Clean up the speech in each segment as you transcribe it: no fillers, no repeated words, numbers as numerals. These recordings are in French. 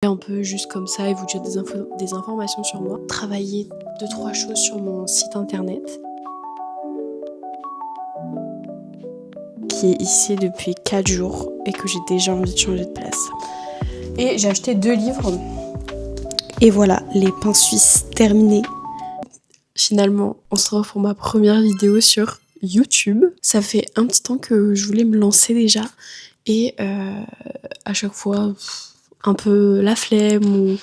un peu juste comme ça et vous dire des informations sur moi. Travailler 2-3 choses sur mon site internet qui est ici depuis 4 jours et que j'ai déjà envie de changer de place. Et j'ai acheté 2 livres. Et voilà, les pains suisses terminés. Finalement, on se retrouve pour ma première vidéo sur YouTube. Ça fait un petit temps que je voulais me lancer déjà. Et à chaque fois, un peu la flemme ou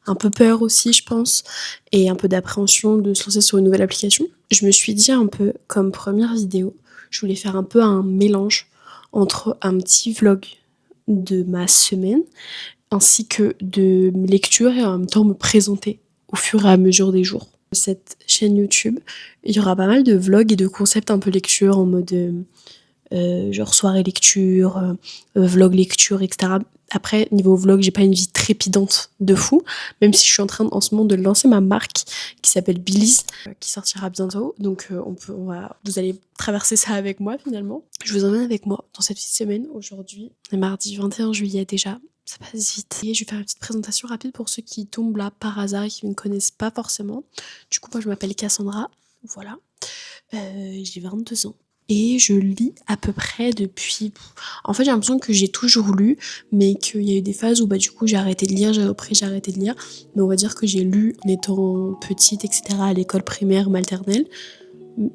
un peu peur aussi, je pense. Et un peu d'appréhension de se lancer sur une nouvelle application. Je me suis dit un peu, comme première vidéo, je voulais faire un peu un mélange entre un petit vlog de ma semaine ainsi que de mes lectures et en même temps me présenter au fur et à mesure des jours. Cette chaîne YouTube, il y aura pas mal de vlogs et de concepts un peu lecture en mode genre soirée lecture, vlog lecture, etc. Après, niveau vlog, j'ai pas une vie trépidante de fou, même si je suis en train en ce moment de lancer ma marque qui s'appelle Billy's, qui sortira bientôt. Donc vous allez traverser ça avec moi finalement. Je vous emmène avec moi dans cette petite semaine. Aujourd'hui, on est mardi 21 juillet déjà. Ça passe vite. Et je vais faire une petite présentation rapide pour ceux qui tombent là par hasard et qui ne me connaissent pas forcément. Du coup, moi je m'appelle Cassandra. Voilà. J'ai 22 ans. Et je lis à peu près depuis... En fait, j'ai l'impression que j'ai toujours lu, mais qu'il y a eu des phases où du coup j'ai arrêté de lire, j'ai arrêté de lire. Mais on va dire que j'ai lu en étant petite, etc. à l'école primaire, maternelle.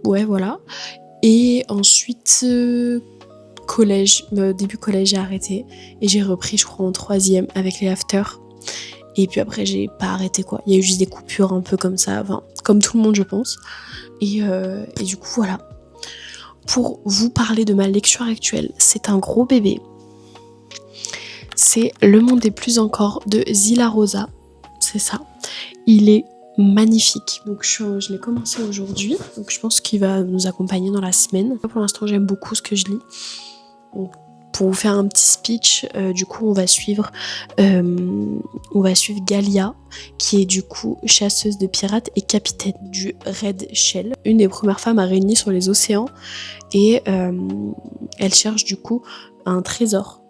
Ouais, voilà. Et ensuite, collège, début collège, j'ai arrêté. Et j'ai repris, je crois, en 3e avec les afters. Et puis après, j'ai pas arrêté quoi. Il y a eu juste des coupures un peu comme ça, enfin, comme tout le monde, je pense. Et du coup, voilà. Pour vous parler de ma lecture actuelle, c'est un gros bébé. C'est Le monde est plus encore de Zila Rosa. C'est ça. Il est magnifique. Donc je l'ai commencé aujourd'hui. Donc je pense qu'il va nous accompagner dans la semaine. Pour l'instant, j'aime beaucoup ce que je lis. Donc, pour vous faire un petit speech, du coup on va suivre Galia, qui est du coup chasseuse de pirates et capitaine du Red Shell, une des premières femmes à régner sur les océans, et elle cherche du coup un trésor.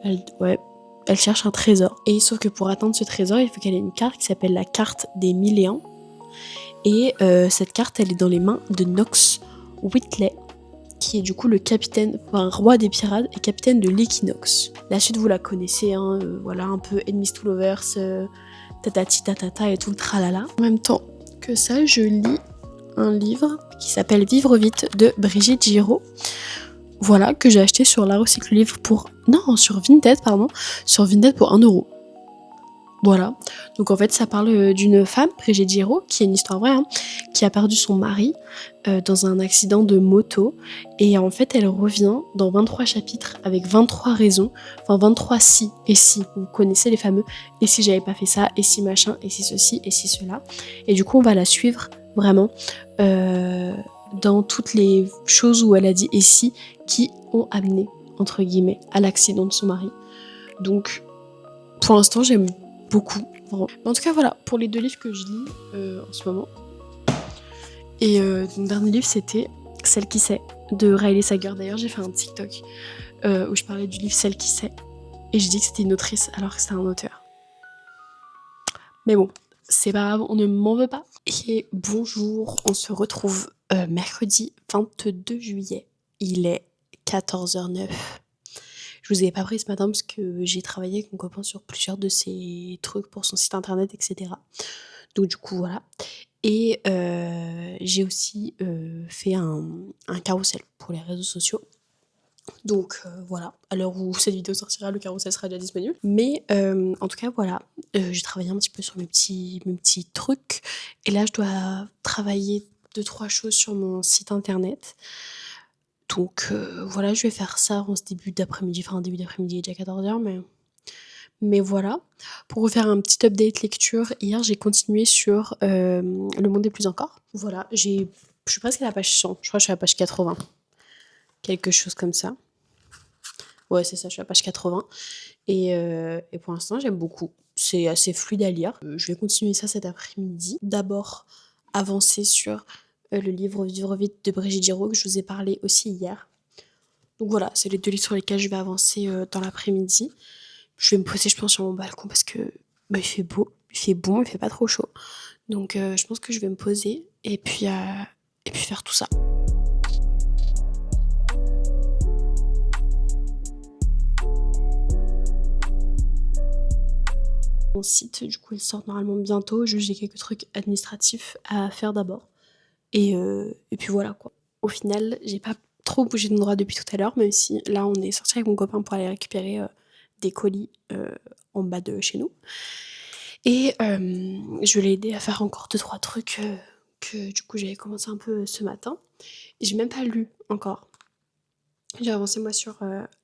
Elle cherche un trésor. Et sauf que pour atteindre ce trésor, il faut qu'elle ait une carte qui s'appelle la carte des 1001. Et cette carte, elle est dans les mains de Knox Whitley, qui est du coup le capitaine, enfin roi des pirates et capitaine de l'Equinox. La suite, vous la connaissez, hein, voilà, un peu Enemies to Lovers, tatati tatata et tout le tralala. En même temps que ça, je lis un livre qui s'appelle Vivre vite de Brigitte Giraud. Voilà, que j'ai acheté sur La Recycle Livre sur Vinted pour 1€. Voilà. Donc en fait, ça parle d'une femme, Brigitte Giraud, qui est une histoire vraie, hein, qui a perdu son mari dans un accident de moto. Et en fait, elle revient dans 23 chapitres avec 23 raisons, enfin 23 si et si. Vous connaissez les fameux « et si j'avais pas fait ça, et si machin, et si ceci, et si cela ». Et du coup, on va la suivre vraiment dans toutes les choses où elle a dit « et si » qui ont amené, entre guillemets, à l'accident de son mari. Donc, pour l'instant, j'aime beaucoup. Vraiment. Mais en tout cas, voilà, pour les 2 livres que je lis en ce moment. Et mon dernier livre, c'était Celle qui sait, de Riley Sager. D'ailleurs, j'ai fait un TikTok où je parlais du livre Celle qui sait. Et j'ai dit que c'était une autrice alors que c'était un auteur. Mais bon, c'est pas grave, on ne m'en veut pas. Et bonjour, on se retrouve mercredi 22 juillet. Il est 14h09. Je vous ai pas pris ce matin parce que j'ai travaillé avec mon copain sur plusieurs de ses trucs pour son site internet, etc. Donc du coup, voilà. Et j'ai aussi fait un carrousel pour les réseaux sociaux. Donc voilà, à l'heure où cette vidéo sortira, le carrousel sera déjà disponible. Mais en tout cas, voilà, j'ai travaillé un petit peu sur mes petits trucs. Et là, je dois travailler 2-3 choses sur mon site internet. Donc voilà, je vais faire ça en ce début d'après-midi. Enfin, début d'après-midi, il est déjà 14h, mais voilà. Pour vous faire un petit update lecture, hier, j'ai continué sur Le monde est plus encore. Voilà, je suis presque à la page 100. Je crois que je suis à la page 80. Quelque chose comme ça. Ouais, c'est ça, je suis à la page 80. Et pour l'instant, j'aime beaucoup. C'est assez fluide à lire. Je vais continuer ça cet après-midi. D'abord, avancer sur le livre Vivre vite de Brigitte Giraud, que je vous ai parlé aussi hier. Donc voilà, c'est les 2 livres sur lesquels je vais avancer dans l'après-midi. je vais me poser, je pense, sur mon balcon parce que il fait beau, il fait bon, il fait pas trop chaud. Donc je pense que je vais me poser et puis faire tout ça. Mon site, du coup, il sort normalement bientôt. Juste, j'ai quelques trucs administratifs à faire d'abord. Et puis voilà, quoi. Au final, j'ai pas trop bougé d'endroit depuis tout à l'heure, même si là, on est sorti avec mon copain pour aller récupérer des colis en bas de chez nous. Et je l'ai aidé à faire encore 2-3 trucs que du coup, j'avais commencé un peu ce matin. J'ai même pas lu encore. J'ai avancé, moi, sur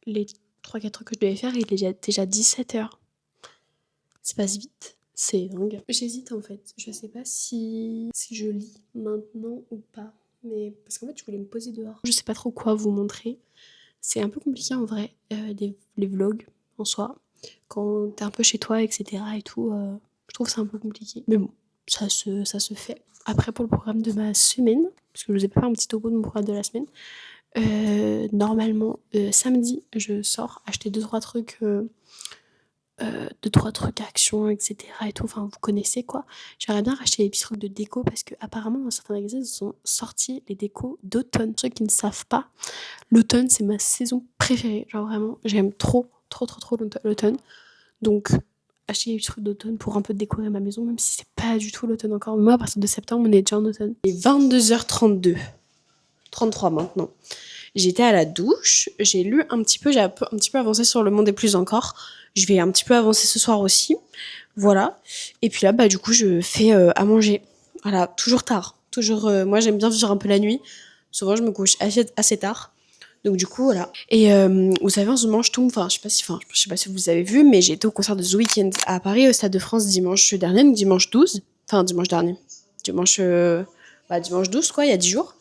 les 3-4 trucs que je devais faire et il est déjà 17h. Ça passe vite, c'est dingue. J'hésite en fait, je sais pas si je lis maintenant ou pas. Mais parce qu'en fait, je voulais me poser dehors. Je sais pas trop quoi vous montrer. C'est un peu compliqué en vrai, les vlogs en soi. Quand t'es un peu chez toi, etc. et tout, je trouve ça un peu compliqué. Mais bon, ça se fait. Après, pour le programme de ma semaine, parce que je vous ai pas fait un petit topo de mon programme de la semaine, normalement, samedi, je sors acheter 2-3 trucs. 2-3 trucs actions, etc. et tout, enfin vous connaissez quoi. J'aimerais bien racheter des petits trucs de déco parce que apparemment dans certains magasins ils ont sorti les décos d'automne. Pour ceux qui ne savent pas, l'automne c'est ma saison préférée, genre vraiment j'aime trop l'automne. Donc acheter des petits trucs d'automne pour un peu décorer ma maison, même si c'est pas du tout l'automne encore. Moi à partir de septembre on est déjà en automne. Il est 22h32, 33 maintenant. J'étais à la douche, j'ai lu un petit peu, j'ai un petit peu avancé sur Le Monde et plus encore. Je vais un petit peu avancer ce soir aussi. Voilà. Et puis là, du coup, je fais à manger. Voilà, toujours tard. Toujours, moi, j'aime bien vivre un peu la nuit. Souvent, je me couche assez tard. Donc du coup, voilà. Et vous savez, en ce moment, je tombe, je sais pas si vous avez vu, mais j'ai été au concert de The Weeknd à Paris, au Stade de France, dimanche dernier, donc dimanche 12. Enfin, dimanche dernier. Dimanche 12, quoi, il y a 10 jours.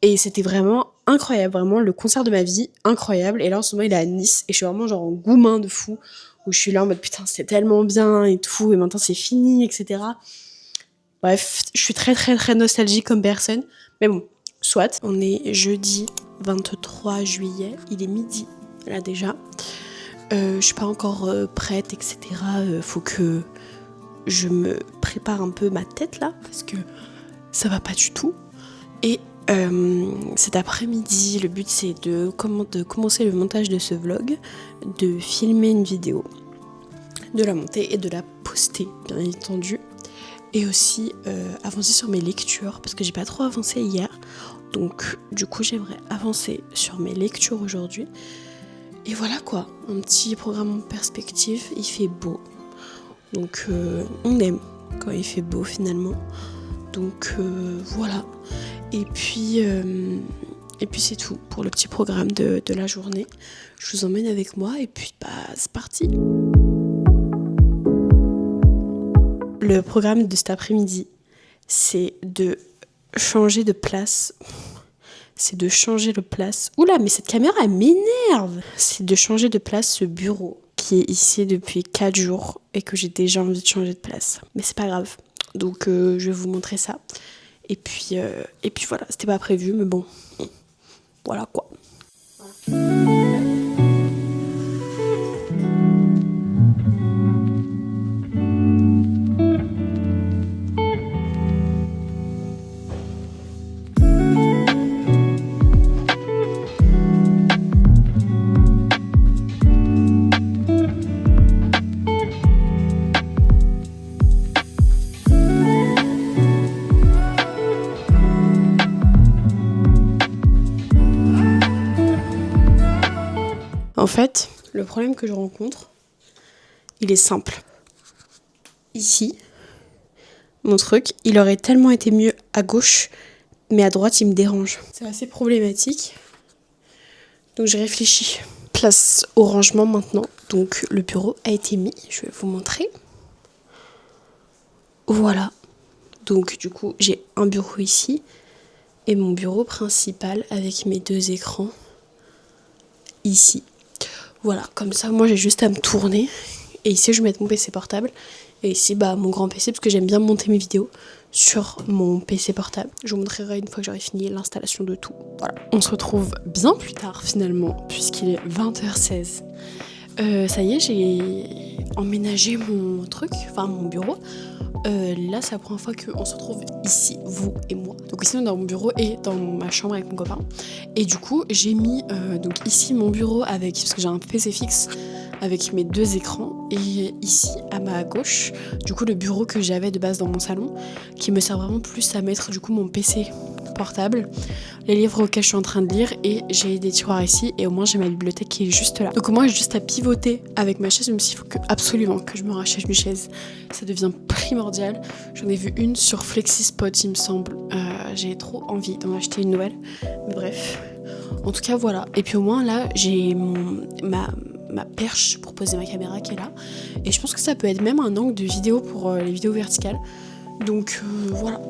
Et c'était vraiment incroyable, vraiment le concert de ma vie, incroyable. Et là, en ce moment, il est à Nice. Et je suis vraiment genre en goumin de fou. Où je suis là en mode putain, c'était tellement bien et tout. Et maintenant, c'est fini, etc. Bref, je suis très nostalgique comme personne. Mais bon, soit. On est jeudi 23 juillet. Il est midi, là déjà. Je suis pas encore prête, etc. Faut que je me prépare un peu ma tête là. Parce que ça va pas du tout. Et cet après-midi, le but c'est de commencer le montage de ce vlog, de filmer une vidéo, de la monter et de la poster, bien entendu. Et aussi avancer sur mes lectures, parce que j'ai pas trop avancé hier. Donc du coup j'aimerais avancer sur mes lectures aujourd'hui. Et voilà quoi, un petit programme en perspective, il fait beau. Donc on aime quand il fait beau finalement. Donc voilà. Et puis c'est tout pour le petit programme de la journée. Je vous emmène avec moi et puis c'est parti. Le programme de cet après-midi, c'est de changer de place. Oula, mais cette caméra, elle m'énerve. C'est de changer de place ce bureau qui est ici depuis 4 jours et que j'ai déjà envie de changer de place. Mais c'est pas grave. Donc je vais vous montrer ça. Et puis voilà, c'était pas prévu, mais bon, voilà quoi. En fait, le problème que je rencontre, il est simple. Ici, mon truc, il aurait tellement été mieux à gauche, mais à droite, il me dérange. C'est assez problématique. Donc j'ai réfléchi. Place au rangement maintenant. Donc le bureau a été mis, je vais vous montrer. Voilà. Donc du coup, j'ai un bureau ici et mon bureau principal avec mes 2 écrans ici. Voilà, comme ça, moi j'ai juste à me tourner. Et ici, je vais mettre mon PC portable. Et ici, mon grand PC, parce que j'aime bien monter mes vidéos sur mon PC portable. Je vous montrerai une fois que j'aurai fini l'installation de tout. Voilà, on se retrouve bien plus tard finalement, puisqu'il est 20h16. Ça y est, j'ai emménagé mon truc, enfin mon bureau. Là, c'est la première fois qu'on se retrouve ici, vous et moi. Donc ici, dans mon bureau et dans ma chambre avec mon copain. Et du coup, j'ai mis donc ici mon bureau avec, parce que j'ai un PC fixe avec mes 2 écrans. Et ici, à ma gauche, du coup, le bureau que j'avais de base dans mon salon, qui me sert vraiment plus à mettre du coup mon PC portable, les livres auxquels je suis en train de lire, et j'ai des tiroirs ici, et au moins j'ai ma bibliothèque qui est juste là. Donc au moins j'ai juste à pivoter avec ma chaise, même s'il faut absolument que je me rachète une chaise. Ça devient primordial. J'en ai vu une sur Flexispot, il me semble. J'ai trop envie d'en acheter une nouvelle. Mais bref. En tout cas, voilà. Et puis au moins là, j'ai ma perche pour poser ma caméra qui est là. Et je pense que ça peut être même un angle de vidéo pour les vidéos verticales. Donc voilà.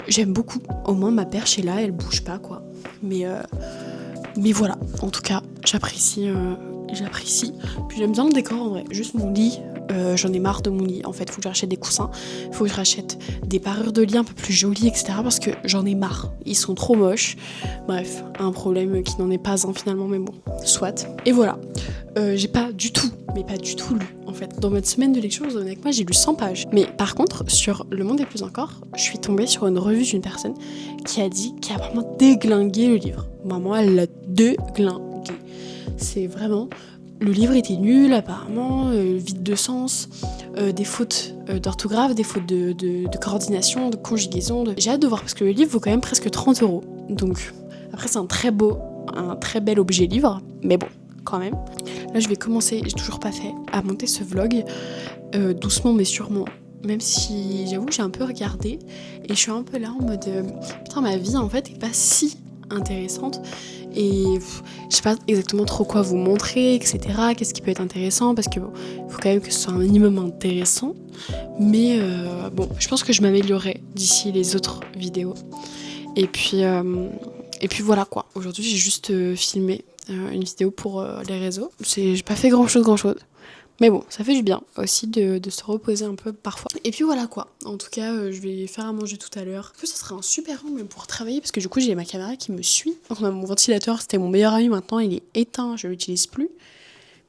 J'aime beaucoup. Au moins ma perche est là, elle bouge pas quoi. Mais voilà. En tout cas, j'apprécie. Puis j'aime bien le décor en vrai. Juste mon lit. J'en ai marre de mon lit. En fait, faut que je rachète des coussins. Faut que je rachète des parures de lit un peu plus jolies, etc. Parce que j'en ai marre. Ils sont trop moches. Bref, un problème qui n'en est pas un finalement, mais bon, soit. Et voilà. J'ai pas du tout, mais pas du tout lu. En fait, dans votre semaine de lecture, vous avec moi, j'ai lu 100 pages. Mais par contre, sur Le Monde et plus encore, je suis tombée sur une revue d'une personne qui a dit qu'il a vraiment déglingué le livre. Maman, elle l'a déglingué. C'est vraiment... Le livre était nul apparemment, vide de sens, des fautes d'orthographe, des fautes de coordination, de conjugaison. J'ai hâte de voir parce que le livre vaut quand même presque 30 €. Donc après c'est un très bel objet livre, mais bon, quand même. Là je vais commencer, j'ai toujours pas fait, à monter ce vlog, doucement mais sûrement. Même si j'avoue que j'ai un peu regardé et je suis un peu là en mode putain ma vie en fait est pas si intéressante. Et je sais pas exactement trop quoi vous montrer, etc. Qu'est-ce qui peut être intéressant, parce que bon, il faut quand même que ce soit un minimum intéressant. Mais bon, je pense que je m'améliorerai d'ici les autres vidéos. Et puis voilà quoi. Aujourd'hui, j'ai juste filmé une vidéo pour les réseaux. J'ai pas fait grand chose. Mais bon, ça fait du bien aussi de se reposer un peu parfois. Et puis voilà quoi. En tout cas, je vais faire à manger tout à l'heure. En plus, ça serait un super angle pour travailler parce que du coup, j'ai ma caméra qui me suit. Enfin, mon ventilateur, c'était mon meilleur ami. Maintenant, il est éteint. Je l'utilise plus.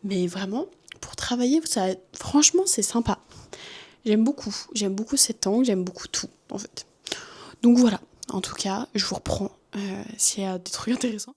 Mais vraiment, pour travailler, ça, franchement, c'est sympa. J'aime beaucoup. J'aime beaucoup cet angle. J'aime beaucoup tout, en fait. Donc voilà. En tout cas, je vous reprends s'il y a des trucs intéressants.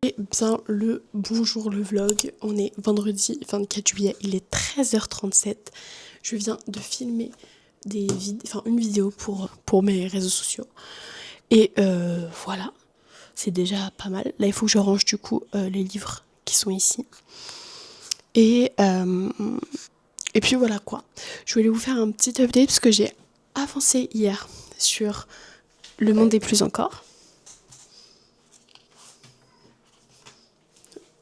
Et bien le bonjour le vlog, on est vendredi 24 juillet, il est 13h37. Je viens de filmer une vidéo pour mes réseaux sociaux. Et voilà, c'est déjà pas mal. Là il faut que je range du coup les livres qui sont ici. Et puis voilà quoi. Je voulais vous faire un petit update parce que j'ai avancé hier sur Le Monde et plus encore.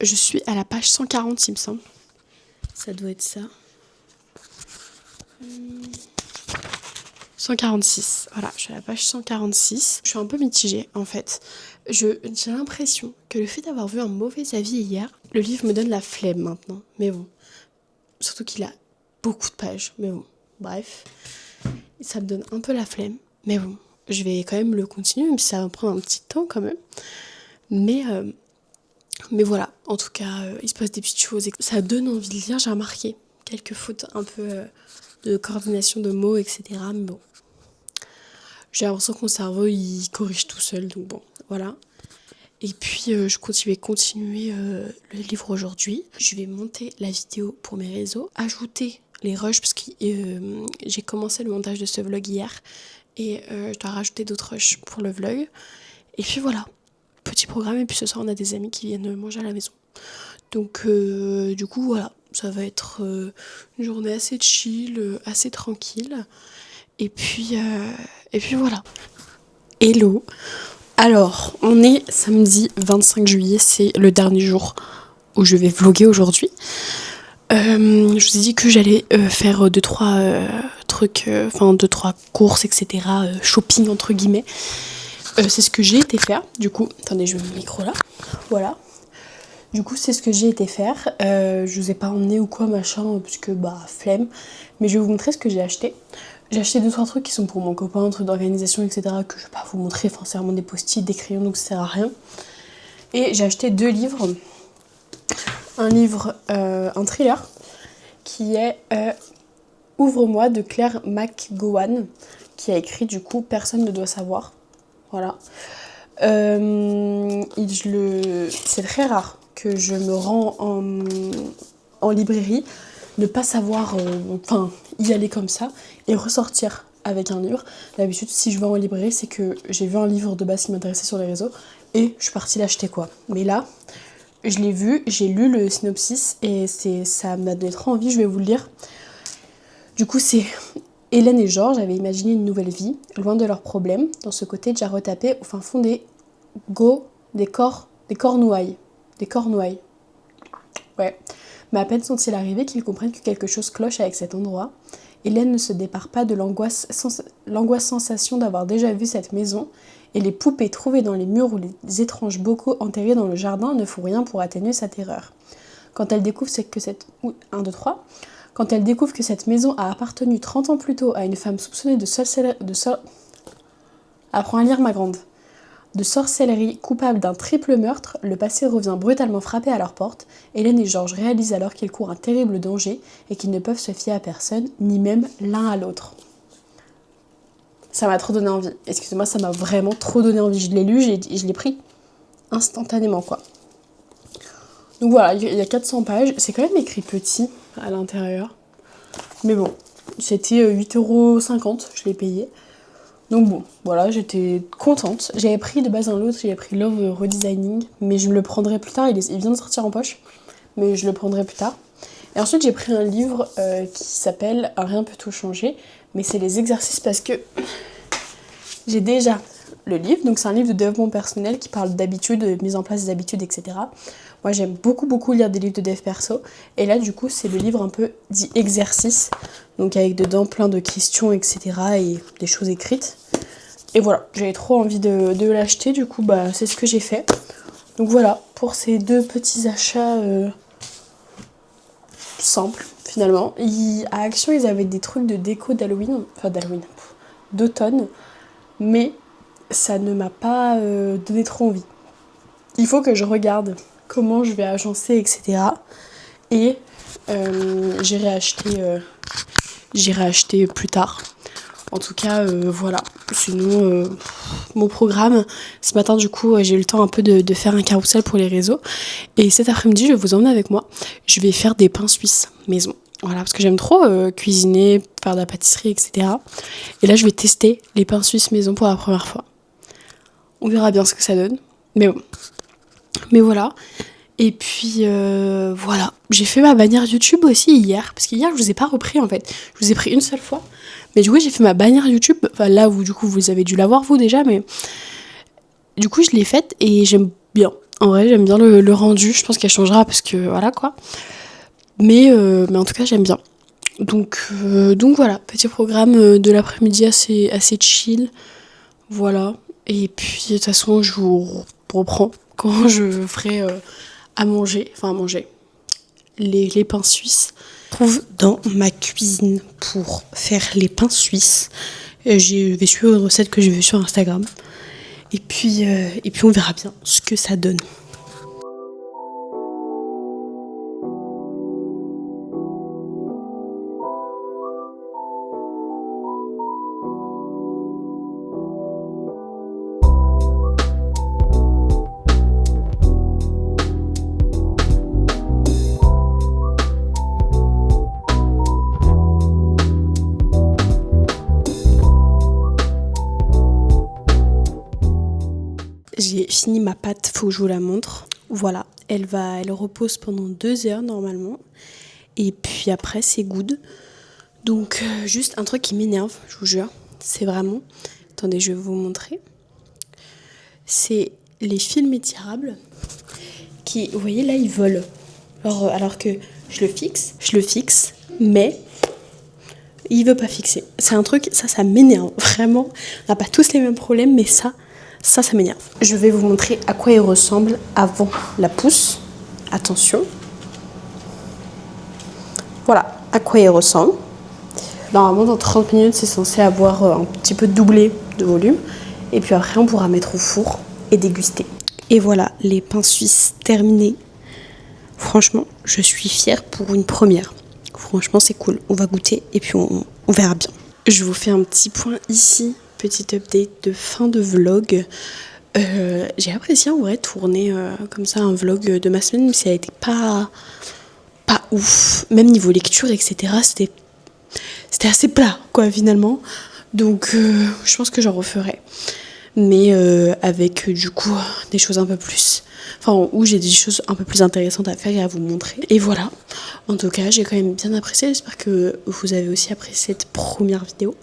Je suis à la page 140, il me semble. Ça doit être ça. 146. Voilà, je suis à la page 146. Je suis un peu mitigée, en fait. J'ai l'impression que le fait d'avoir vu un mauvais avis hier, le livre me donne la flemme maintenant. Mais bon. Surtout qu'il a beaucoup de pages. Mais bon, bref. Ça me donne un peu la flemme. Mais bon, je vais quand même le continuer, même si ça va prendre un petit temps quand même. Mais voilà, en tout cas, il se passe des petites choses et ça donne envie de lire. J'ai remarqué quelques fautes un peu de coordination de mots, etc. Mais bon, j'ai l'impression que mon cerveau, il corrige tout seul. Donc bon, voilà. Et puis je vais continuer le livre aujourd'hui. Je vais monter la vidéo pour mes réseaux, ajouter les rushs parce que j'ai commencé le montage de ce vlog hier et je dois rajouter d'autres rushs pour le vlog. Et puis voilà, petit programme. Et puis ce soir on a des amis qui viennent manger à la maison. Donc du coup voilà, ça va être une journée assez chill, assez tranquille. Et puis voilà. Hello. Alors, on est samedi 25 juillet, c'est le dernier jour où je vais vlogger aujourd'hui. Je vous ai dit que j'allais faire 2-3 trucs, enfin 2-3 courses, etc. Shopping entre guillemets. C'est ce que j'ai été faire. Du coup, attendez, je mets mon micro là. Voilà. Du coup, c'est ce que j'ai été faire. Je vous ai pas emmené ou quoi, machin, puisque flemme. Mais je vais vous montrer ce que j'ai acheté. J'ai acheté 2-3 trucs qui sont pour mon copain, trucs d'organisation, etc. que je vais pas vous montrer. Enfin, c'est vraiment des post-it, des crayons, donc ça sert à rien. Et j'ai acheté 2 livres. Un livre, un thriller, qui est Ouvre-moi de Claire McGowan, qui a écrit du coup Personne ne doit savoir. Voilà. C'est très rare que je me rends en librairie, ne pas savoir, y aller comme ça et ressortir avec un livre. D'habitude, si je vais en librairie, c'est que j'ai vu un livre de base qui m'intéressait sur les réseaux et je suis partie l'acheter quoi. Mais là, je l'ai vu, j'ai lu le synopsis et ça m'a donné trop envie, je vais vous le lire. Du coup, c'est Hélène et Georges avaient imaginé une nouvelle vie, loin de leurs problèmes, dans ce côté déjà retapé au fin fond des Cornouailles. Des Cornouailles. Ouais. Mais à peine sont-ils arrivés qu'ils comprennent que quelque chose cloche avec cet endroit. Hélène ne se dépare pas de l'angoisse sensation d'avoir déjà vu cette maison, et les poupées trouvées dans les murs ou les étranges bocaux enterrés dans le jardin ne font rien pour atténuer sa terreur. Quand elle découvre Quand elle découvre que cette maison a appartenu 30 ans plus tôt à une femme soupçonnée Apprends à lire, ma grande. De sorcellerie, coupable d'un triple meurtre, le passé revient brutalement frapper à leur porte. Hélène et Georges réalisent alors qu'ils courent un terrible danger et qu'ils ne peuvent se fier à personne, ni même l'un à l'autre. Ça m'a trop donné envie. Excusez-moi, ça m'a vraiment trop donné envie. Je l'ai lu, je l'ai pris instantanément, quoi. Donc voilà, il y a 400 pages. C'est quand même écrit petit à l'intérieur. Mais bon, c'était 8,50 €, je l'ai payé. Donc bon, voilà, j'étais contente. J'avais pris de base un lot, j'avais pris Love Redesigning, mais je me le prendrai plus tard, il vient de sortir en poche, mais je le prendrai plus tard. Et ensuite j'ai pris un livre qui s'appelle Rien peut tout changer, mais c'est les exercices parce que j'ai déjà le livre, donc c'est un livre de développement personnel qui parle d'habitudes, de mise en place des habitudes, etc. Moi j'aime beaucoup lire des livres de dev perso, et là du coup c'est le livre un peu dit exercice, donc avec dedans plein de questions, etc. et des choses écrites. Et voilà, j'avais trop envie de l'acheter, du coup c'est ce que j'ai fait. Donc voilà, pour ces 2 petits achats simples finalement. À Action ils avaient des trucs de déco d'automne, mais ça ne m'a pas donné trop envie. Il faut que je regarde comment je vais agencer, etc. Et j'irai acheter plus tard. En tout cas, voilà. Sinon, mon programme, ce matin, du coup, j'ai eu le temps un peu de faire un carrousel pour les réseaux. Et cet après-midi, je vais vous emmener avec moi. Je vais faire des pains suisses maison. Voilà, parce que j'aime trop cuisiner, faire de la pâtisserie, etc. Et là, je vais tester les pains suisses maison pour la première fois. On verra bien ce que ça donne. Mais voilà. Et puis voilà. J'ai fait ma bannière YouTube aussi hier. Parce qu'hier, je vous ai pas repris en fait. Je vous ai pris une seule fois. Mais du coup, j'ai fait ma bannière YouTube. Enfin là, du coup, vous avez dû la voir vous déjà. Mais du coup, je l'ai faite et j'aime bien. En vrai, j'aime bien le rendu. Je pense qu'elle changera parce que voilà quoi. Mais en tout cas, j'aime bien. Donc voilà. Petit programme de l'après-midi assez chill. Voilà. Et puis de toute façon, je vous reprends quand je ferai à manger, les pains suisses. Je trouve dans ma cuisine pour faire les pains suisses. Je vais suivre une recette que j'ai vue sur Instagram. Et puis on verra bien ce que ça donne. j'ai fini ma pâte, faut que je vous la montre. Voilà, elle repose pendant 2 heures normalement. Et puis après, c'est good. Donc, juste un truc qui m'énerve, je vous jure. C'est vraiment... Attendez, je vais vous montrer. C'est les fils étirables qui, vous voyez, là, ils volent. Alors que je le fixe, mais il veut pas fixer. C'est un truc, ça m'énerve, vraiment. On n'a pas tous les mêmes problèmes, mais ça m'énerve. Je vais vous montrer à quoi il ressemble avant la pousse. Attention. Voilà à quoi il ressemble. Normalement, dans 30 minutes, c'est censé avoir un petit peu doublé de volume. Et puis après, on pourra mettre au four et déguster. Et voilà, les pains suisses terminés. Franchement, je suis fière pour une première. Franchement, c'est cool. On va goûter et puis on verra bien. Je vous fais un petit point ici. Petit update de fin de vlog. J'ai apprécié en vrai tourner comme ça un vlog de ma semaine, mais ça a été pas ouf. Même niveau lecture, etc. C'était assez plat, quoi, finalement. Donc, je pense que j'en referai. Mais avec, du coup, des choses un peu plus... Enfin, où j'ai des choses un peu plus intéressantes à faire et à vous montrer. Et voilà. En tout cas, j'ai quand même bien apprécié. J'espère que vous avez aussi apprécié cette première vidéo,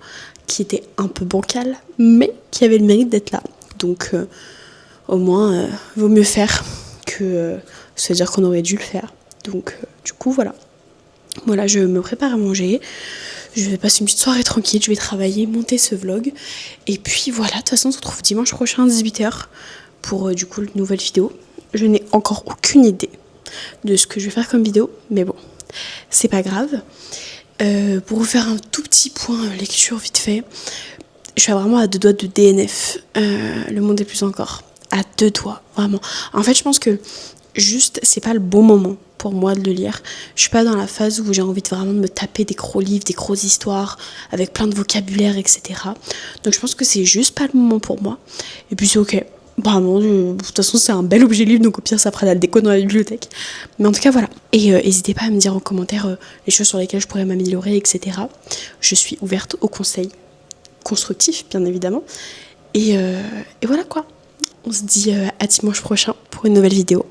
qui était un peu bancale, mais qui avait le mérite d'être là. Donc, au moins, vaut mieux faire que se dire qu'on aurait dû le faire. Donc, du coup, voilà. Voilà, je me prépare à manger. Je vais passer une petite soirée tranquille. Je vais travailler, monter ce vlog. Et puis voilà, de toute façon, on se retrouve dimanche prochain à 18h pour du coup une nouvelle vidéo. Je n'ai encore aucune idée de ce que je vais faire comme vidéo. Mais bon, c'est pas grave. Pour vous faire un tout petit point lecture vite fait. Je suis vraiment à 2 doigts de DNF. Le monde est plus encore. À 2 doigts, vraiment. En fait, je pense que juste, c'est pas le bon moment pour moi de le lire. Je suis pas dans la phase où j'ai envie de vraiment de me taper des gros livres, des grosses histoires, avec plein de vocabulaire, etc. Donc je pense que c'est juste pas le moment pour moi. Et puis c'est ok. Vraiment, de toute façon, c'est un bel objet livre, donc au pire, ça fera la déco dans la bibliothèque. Mais en tout cas, voilà. Et n'hésitez pas à me dire en commentaire les choses sur lesquelles je pourrais m'améliorer, etc. Je suis ouverte aux conseils constructifs, bien évidemment. Et voilà quoi. On se dit à dimanche prochain pour une nouvelle vidéo.